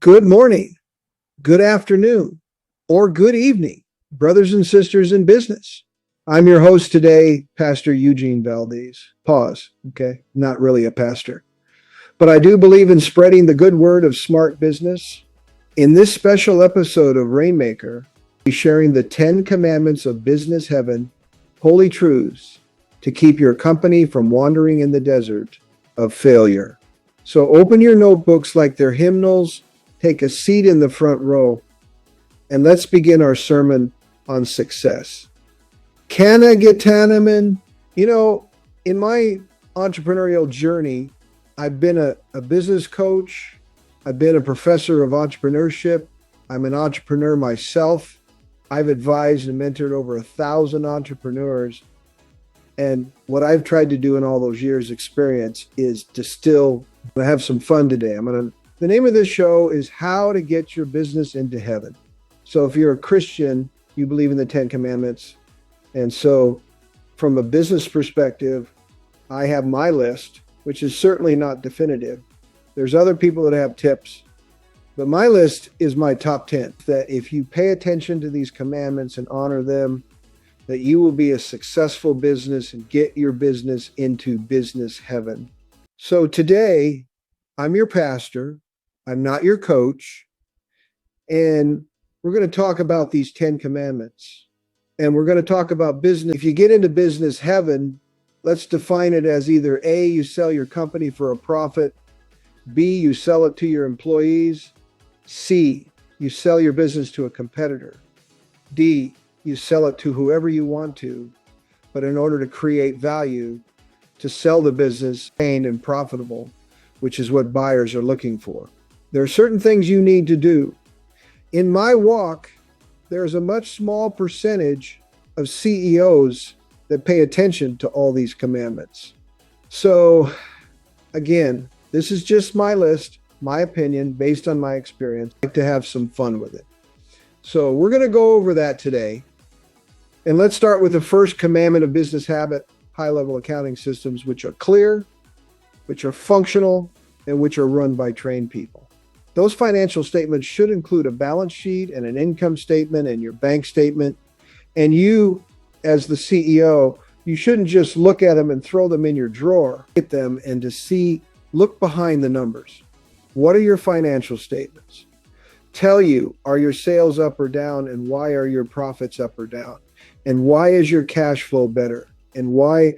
Good morning, good afternoon, or good evening, brothers and sisters in business. I'm your host today, Pastor Gene Valdez. Pause, okay? Not really a pastor. But I do believe in spreading the good word of smart business. In this special episode of Rainmaker, we'll be sharing the 10 commandments of business heaven, holy truths to keep your company from wandering in the desert of failure. So open your notebooks like they're hymnals. Take a seat in the front row, and let's begin our sermon on success. Kanagataneman. In my entrepreneurial journey, I've been a business coach. I've been a professor of entrepreneurship. I'm an entrepreneur myself. I've advised and mentored over 1,000 entrepreneurs. And what I've tried to do in all those years' experience is distill. I'm going to have some fun today. The name of this show is How to Get Your Business into Heaven. So if you're a Christian, you believe in the 10 commandments. And so from a business perspective, I have my list, which is certainly not definitive. There's other people that have tips, but my list is my top 10, that if you pay attention to these commandments and honor them, that you will be a successful business and get your business into business heaven. So today, I'm your pastor. I'm not your coach. And we're going to talk about these 10 commandments. And we're going to talk about business. If you get into business heaven, let's define it as either A, you sell your company for a profit. B, you sell it to your employees. C, you sell your business to a competitor. D, you sell it to whoever you want to. But in order to create value, to sell the business, and profitable, which is what buyers are looking for. There are certain things you need to do. In my walk, there's a much small percentage of CEOs that pay attention to all these commandments. So again, this is just my list, my opinion, based on my experience. I like to have some fun with it. So we're going to go over that today. And let's start with the first commandment of business habit, high-level accounting systems, which are clear, which are functional, and which are run by trained people. Those financial statements should include a balance sheet and an income statement and your bank statement. And you, as the CEO, you shouldn't just look at them and throw them in your drawer. Get them and look behind the numbers. What are your financial statements? Tell you, are your sales up or down, and why are your profits up or down? And why is your cash flow better? And why?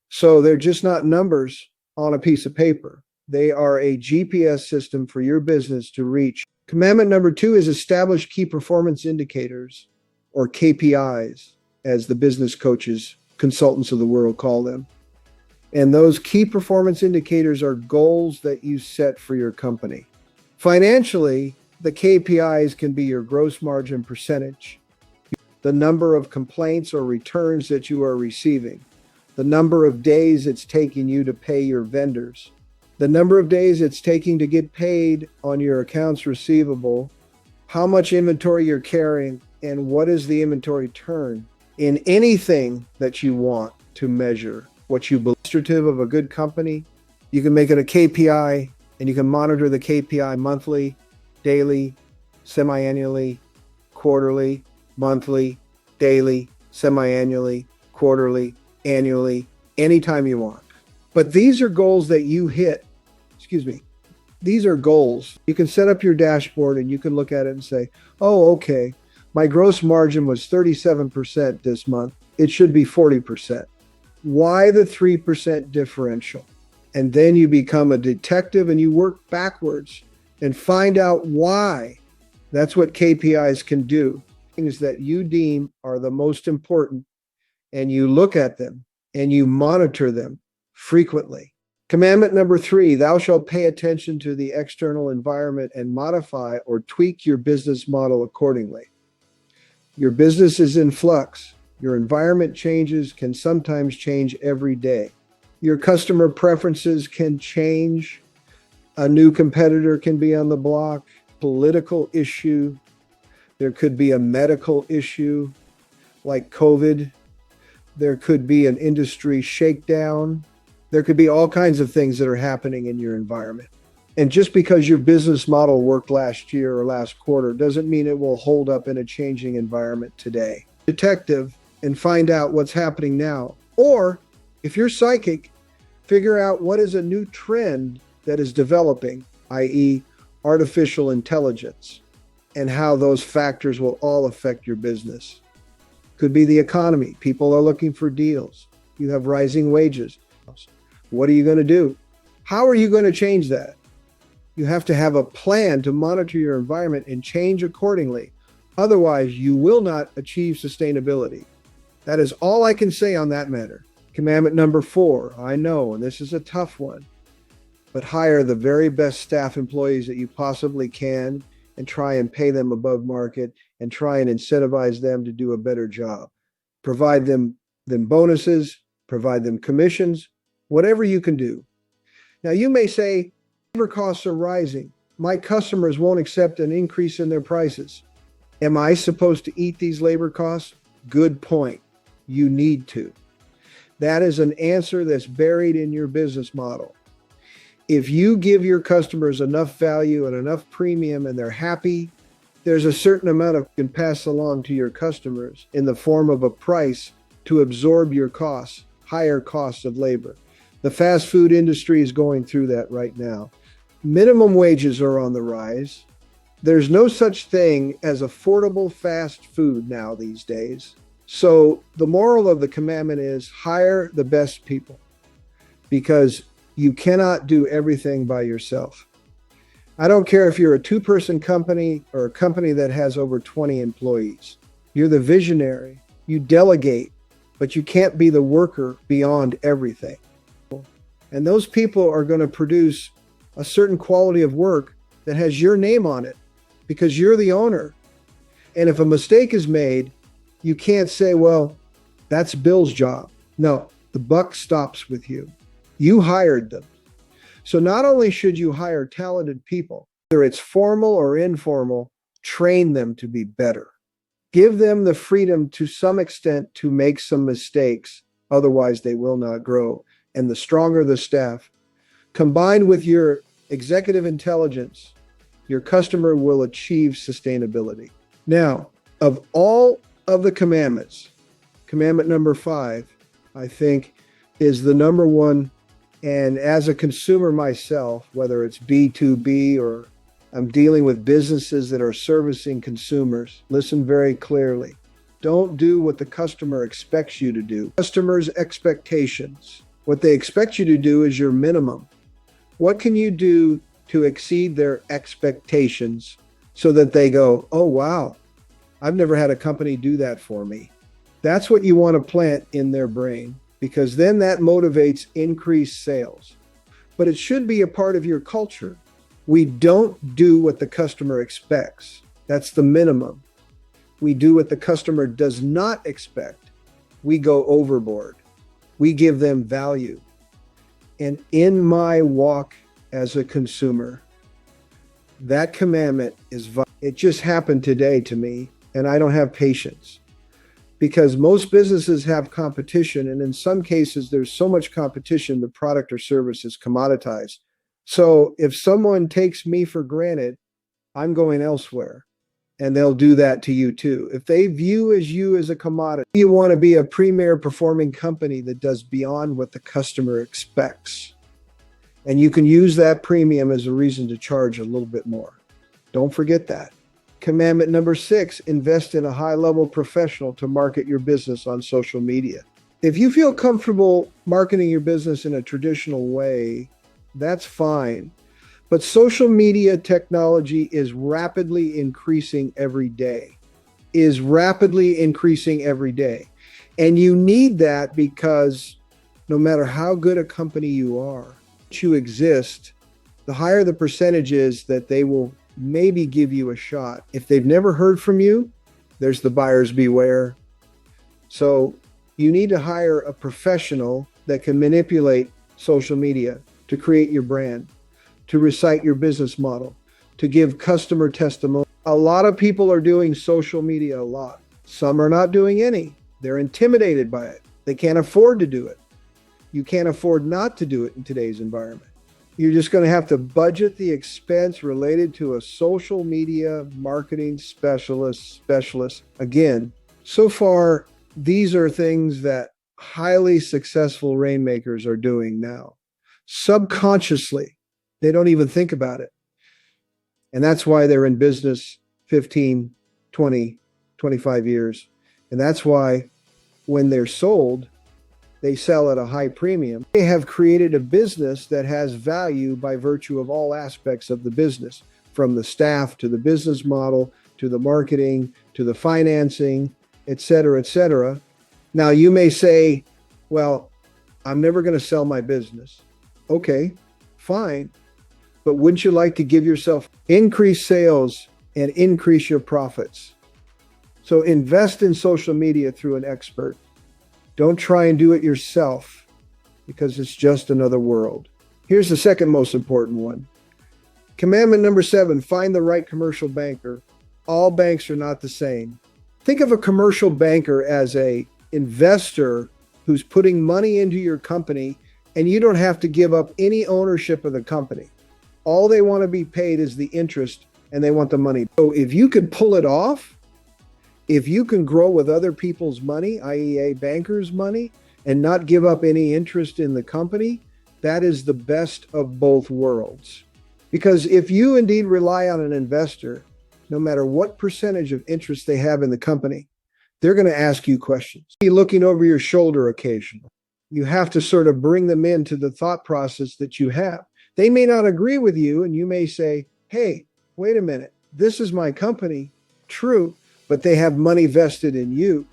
So they're just not numbers on a piece of paper. They are a GPS system for your business to reach. Commandment number 2 is establish key performance indicators, or KPIs, as the business coaches, consultants of the world call them. And those key performance indicators are goals that you set for your company. Financially, the KPIs can be your gross margin percentage, the number of complaints or returns that you are receiving, the number of days it's taking you to pay your vendors, the number of days it's taking to get paid on your accounts receivable, how much inventory you're carrying, and what is the inventory turn in anything that you want to measure. What you believe illustrative of a good company, you can make it a KPI, and you can monitor the KPI monthly, daily, semi-annually, quarterly, monthly, daily, semi-annually, quarterly, annually, anytime you want. But these are goals that you hit. These are goals. You can set up your dashboard and you can look at it and say, oh, okay, my gross margin was 37% this month. It should be 40%. Why the 3% differential? And then you become a detective and you work backwards and find out why. That's what KPIs can do. Things that you deem are the most important, and you look at them and you monitor them frequently. Commandment number 3, thou shalt pay attention to the external environment and modify or tweak your business model accordingly. Your business is in flux. Your environment changes, can sometimes change every day. Your customer preferences can change. A new competitor can be on the block. Political issue. There could be a medical issue like COVID. There could be an industry shakedown. There could be all kinds of things that are happening in your environment. And just because your business model worked last year or last quarter doesn't mean it will hold up in a changing environment today. Detective and find out what's happening now. Or if you're psychic, figure out what is a new trend that is developing, i.e., artificial intelligence, and how those factors will all affect your business. Could be the economy. People are looking for deals. You have rising wages. What are you going to do? How are you going to change that? You have to have a plan to monitor your environment and change accordingly. Otherwise, you will not achieve sustainability. That is all I can say on that matter. Commandment number 4, I know, and this is a tough one, but hire the very best staff employees that you possibly can and try and pay them above market and try and incentivize them to do a better job. Provide them bonuses, provide them commissions, whatever you can do. Now, you may say, labor costs are rising. My customers won't accept an increase in their prices. Am I supposed to eat these labor costs? Good point. You need to. That is an answer that's buried in your business model. If you give your customers enough value and enough premium and they're happy, there's a certain amount of can pass along to your customers in the form of a price to absorb your costs, higher costs of labor. The fast food industry is going through that right now. Minimum wages are on the rise. There's no such thing as affordable fast food now these days. So the moral of the commandment is hire the best people, because you cannot do everything by yourself. I don't care if you're a 2-person company or a company that has over 20 employees. You're the visionary. You delegate, but you can't be the worker beyond everything. And those people are going to produce a certain quality of work that has your name on it because you're the owner. And if a mistake is made, you can't say, well, that's Bill's job. No, the buck stops with you. You hired them. So not only should you hire talented people, whether it's formal or informal, train them to be better. Give them the freedom to some extent to make some mistakes. Otherwise, they will not grow. And the stronger the staff, combined with your executive intelligence, your customer will achieve sustainability. Now, of all of the commandments, commandment number 5, I think, is the number one. And as a consumer myself, whether it's B2B or I'm dealing with businesses that are servicing consumers, listen very clearly. Don't do what the customer expects you to do. Customers' expectations. What they expect you to do is your minimum. What can you do to exceed their expectations so that they go, oh, wow, I've never had a company do that for me. That's what you want to plant in their brain, because then that motivates increased sales. But it should be a part of your culture. We don't do what the customer expects. That's the minimum. We do what the customer does not expect. We go overboard. We give them value. And in my walk as a consumer, that commandment is it just happened today to me, and I don't have patience. Because most businesses have competition, and in some cases, there's so much competition, the product or service is commoditized. So if someone takes me for granted, I'm going elsewhere, and they'll do that to you too. If they view you as a commodity, you want to be a premier performing company that does beyond what the customer expects. And you can use that premium as a reason to charge a little bit more. Don't forget that. Commandment number 6, invest in a high-level professional to market your business on social media. If you feel comfortable marketing your business in a traditional way, that's fine. But social media technology is rapidly increasing every day. And you need that because no matter how good a company you are, you exist, the higher the percentage is that they will maybe give you a shot. If they've never heard from you, there's the buyer's beware. So you need to hire a professional that can manipulate social media to create your brand, to recite your business model, to give customer testimony. A lot of people are doing social media a lot. Some are not doing any. They're intimidated by it. They can't afford to do it. You can't afford not to do it in today's environment. You're just going to have to budget the expense related to a social media marketing specialist. Again, so far, these are things that highly successful rainmakers are doing now. Subconsciously, they don't even think about it. And that's why they're in business 15, 20, 25 years. And that's why when they're sold, they sell at a high premium. They have created a business that has value by virtue of all aspects of the business, from the staff to the business model, to the marketing, to the financing, et cetera, et cetera. Now, you may say, well, I'm never going to sell my business. Okay, fine. But wouldn't you like to give yourself increased sales and increase your profits? So invest in social media through an expert. Don't try and do it yourself, because it's just another world. Here's the second most important one. Commandment number 7, find the right commercial banker. All banks are not the same. Think of a commercial banker as an investor who's putting money into your company, and you don't have to give up any ownership of the company. All they want to be paid is the interest, and they want the money. So if you can pull it off, if you can grow with other people's money, i.e. a banker's money, and not give up any interest in the company, that is the best of both worlds. Because if you indeed rely on an investor, no matter what percentage of interest they have in the company, they're going to ask you questions. Be looking over your shoulder occasionally. You have to sort of bring them into the thought process that you have. They may not agree with you, and you may say, hey, wait a minute, this is my company. True, but they have money vested in you.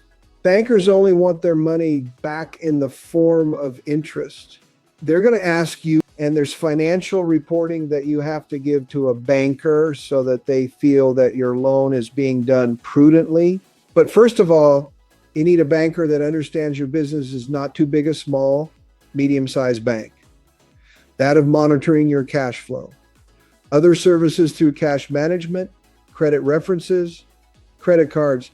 Bankers only want their money back in the form of interest. They're going to ask you, and there's financial reporting that you have to give to a banker so that they feel that your loan is being done prudently. But first of all, you need a banker that understands your business is not too big or small, medium-sized bank. That of monitoring your cash flow. Other services through cash management, credit references, credit cards,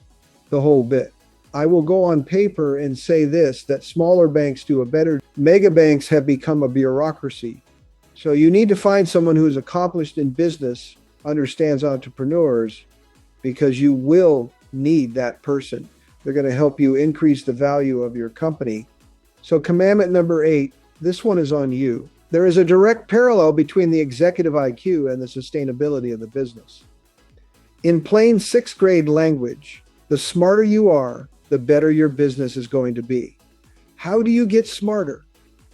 the whole bit. I will go on paper and say this, that smaller banks do a better. Mega banks have become a bureaucracy. So you need to find someone who is accomplished in business, understands entrepreneurs, because you will need that person. They're going to help you increase the value of your company. So commandment number 8, this one is on you. There is a direct parallel between the executive IQ and the sustainability of the business. In plain 6th grade language, the smarter you are, the better your business is going to be. How do you get smarter?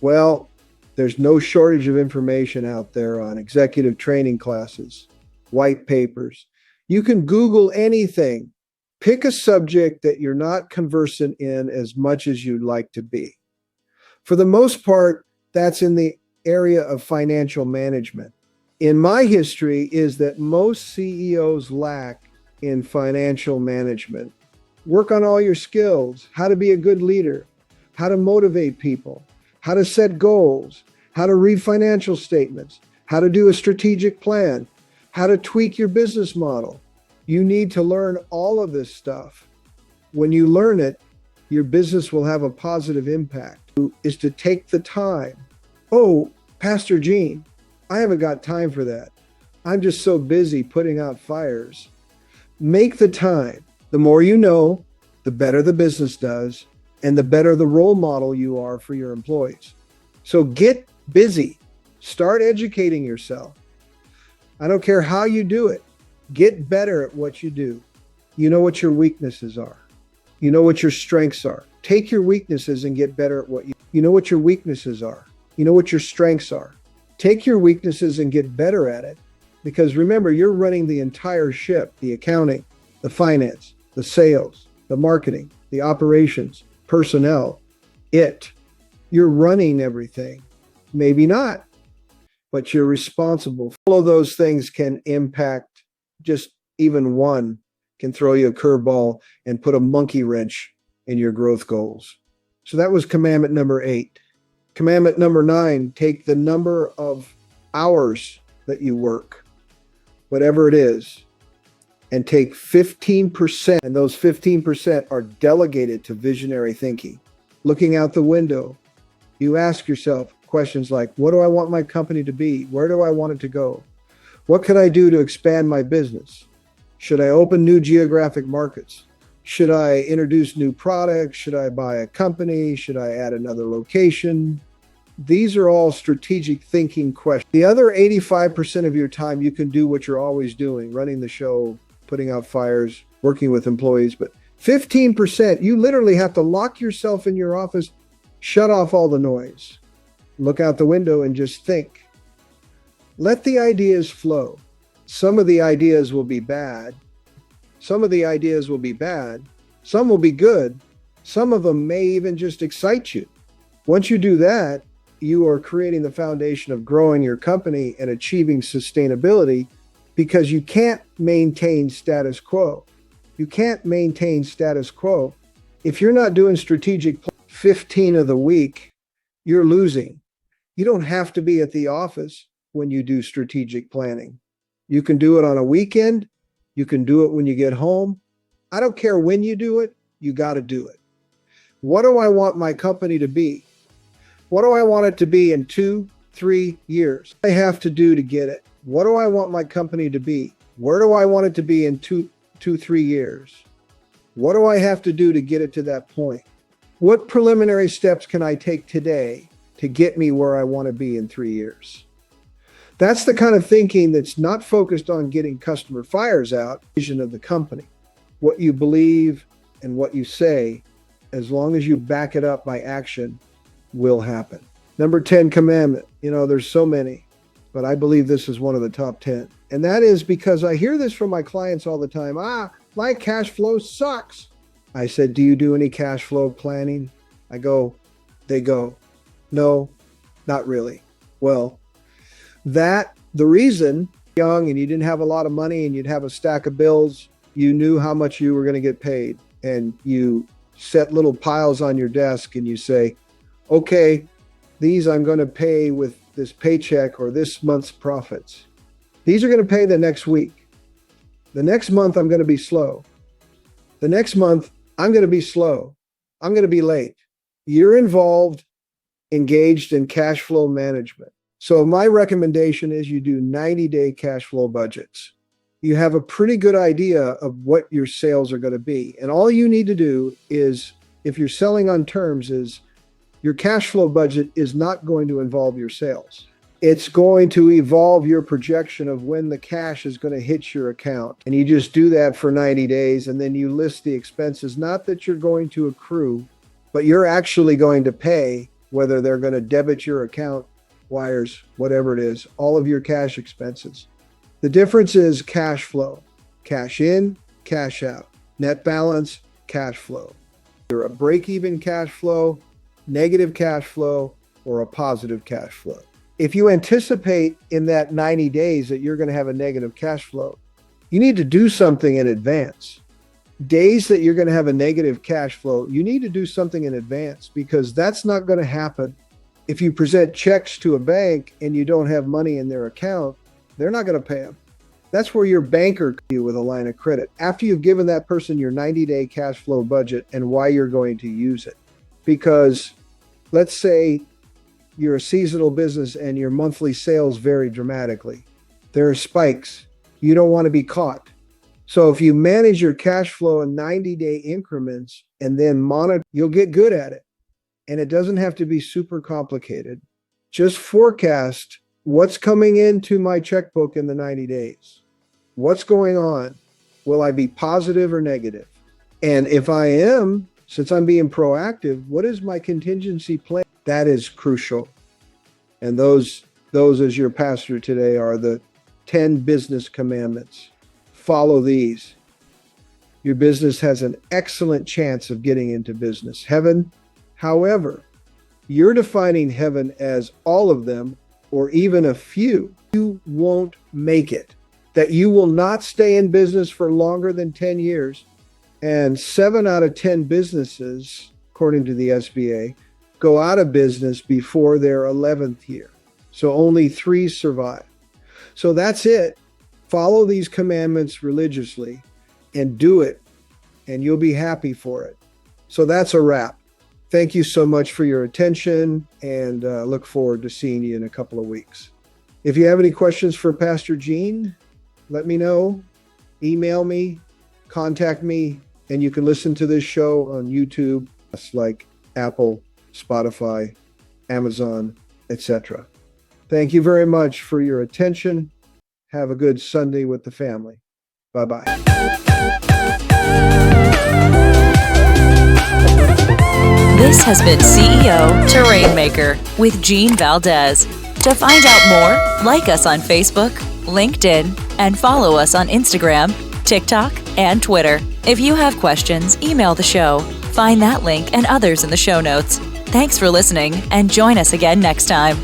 Well, there's no shortage of information out there on executive training classes, white papers. You can Google anything. Pick a subject that you're not conversant in as much as you'd like to be. For the most part, that's in the area of financial management. In my history is that most CEOs lack in financial management. Work on all your skills, how to be a good leader, how to motivate people, how to set goals, how to read financial statements, how to do a strategic plan, how to tweak your business model. You need to learn all of this stuff. When you learn it, your business will have a positive impact. Is to take the time. Oh, Pastor Gene, I haven't got time for that. I'm just so busy putting out fires. Make the time. The more you know, the better the business does, and the better the role model you are for your employees. So get busy. Start educating yourself. I don't care how you do it. Get better at what you do. You know what your weaknesses are. You know what your strengths are. Take your weaknesses and get better at what you know what your weaknesses are. You know what your strengths are. Take your weaknesses and get better at it. Because remember, you're running the entire ship, the accounting, the finance, the sales, the marketing, the operations, personnel, You're running everything. Maybe not, but you're responsible. All of those things can impact, just even one can throw you a curveball and put a monkey wrench in your growth goals. So that was commandment number 8. Commandment number 9, take the number of hours that you work, whatever it is, and take 15%, and those 15% are delegated to visionary thinking. Looking out the window, you ask yourself, questions like, what do I want my company to be? Where do I want it to go? What can I do to expand my business? Should I open new geographic markets? Should I introduce new products? Should I buy a company? Should I add another location? These are all strategic thinking questions. The other 85% of your time, you can do what you're always doing, running the show, putting out fires, working with employees. But 15%, you literally have to lock yourself in your office, shut off all the noise, look out the window and just think. Let the ideas flow. Some of the ideas will be bad. Some of the ideas will be bad. Some will be good. Some of them may even just excite you. Once you do that, you are creating the foundation of growing your company and achieving sustainability, because you can't maintain status quo. You can't maintain status quo. If you're not doing strategic 15 of the week, you're losing. You don't have to be at the office when you do strategic planning. You can do it on a weekend. You can do it when you get home. I don't care when you do it, you got to do it. What do I want my company to be? What do I want it to be in 2-3 years? What do I have to do to get it? What do I want my company to be? Where do I want it to be in 2-3 years? What do I have to do to get it to that point? What preliminary steps can I take today to get me where I want to be in 3 years? That's the kind of thinking that's not focused on getting customer fires out. Vision of the company, what you believe and what you say, as long as you back it up by action, will happen. Number 10 commandment. There's so many, but I believe this is one of the top 10. And that is because I hear this from my clients all the time. My cash flow sucks. I said, do you do any cash flow planning? They go, no, not really. Well, the reason young and you didn't have a lot of money and you'd have a stack of bills, you knew how much you were going to get paid, and you set little piles on your desk and you say, okay, these I'm going to pay with this paycheck or this month's profits. These are going to pay the next week. The next month, I'm going to be slow. The next month, I'm going to be slow. I'm going to be late. You're engaged in cash flow management. So my recommendation is you do 90-day cash flow budgets. You have a pretty good idea of what your sales are going to be. And all you need to do is, if you're selling on terms, is your cash flow budget is not going to involve your sales. It's going to evolve your projection of when the cash is going to hit your account. And you just do that for 90 days, and then you list the expenses, not that you're going to accrue, but you're actually going to pay, whether they're going to debit your account, wires, whatever it is, all of your cash expenses. The difference is cash flow, cash in, cash out, net balance, cash flow. You're a break-even cash flow, negative cash flow, or a positive cash flow. If you anticipate in that 90 days that you're going to have a negative cash flow, you need to do something in advance. Days that you're going to have a negative cash flow, you need to do something in advance, because that's not going to happen. If you present checks to a bank and you don't have money in their account, they're not going to pay them. That's where your banker comes you with a line of credit. After you've given that person your 90-day cash flow budget and why you're going to use it. Because let's say you're a seasonal business and your monthly sales vary dramatically. There are spikes. You don't want to be caught. So if you manage your cash flow in 90-day increments and then monitor, you'll get good at it. And it doesn't have to be super complicated. Just forecast what's coming into my checkbook in the 90 days. What's going on? Will I be positive or negative? And if I am, since I'm being proactive, what is my contingency plan? That is crucial. And those as your pastor today are the 10 business commandments. Follow these. Your business has an excellent chance of getting into business. Heaven, however, you're defining heaven as all of them or even a few. You won't make it. That you will not stay in business for longer than 10 years. And 7 out of 10 businesses, according to the SBA, go out of business before their 11th year. So only 3 survive. So that's it. Follow these commandments religiously and do it, and you'll be happy for it. So that's a wrap. Thank you so much for your attention, and look forward to seeing you in a couple of weeks. If you have any questions for Pastor Gene, let me know. Email me, contact me, and you can listen to this show on YouTube, like Apple, Spotify, Amazon, etc. Thank you very much for your attention. Have a good Sunday with the family. Bye-bye. This has been CEO to Rainmaker with Gene Valdez. To find out more, like us on Facebook, LinkedIn, and follow us on Instagram, TikTok, and Twitter. If you have questions, email the show. Find that link and others in the show notes. Thanks for listening, and join us again next time.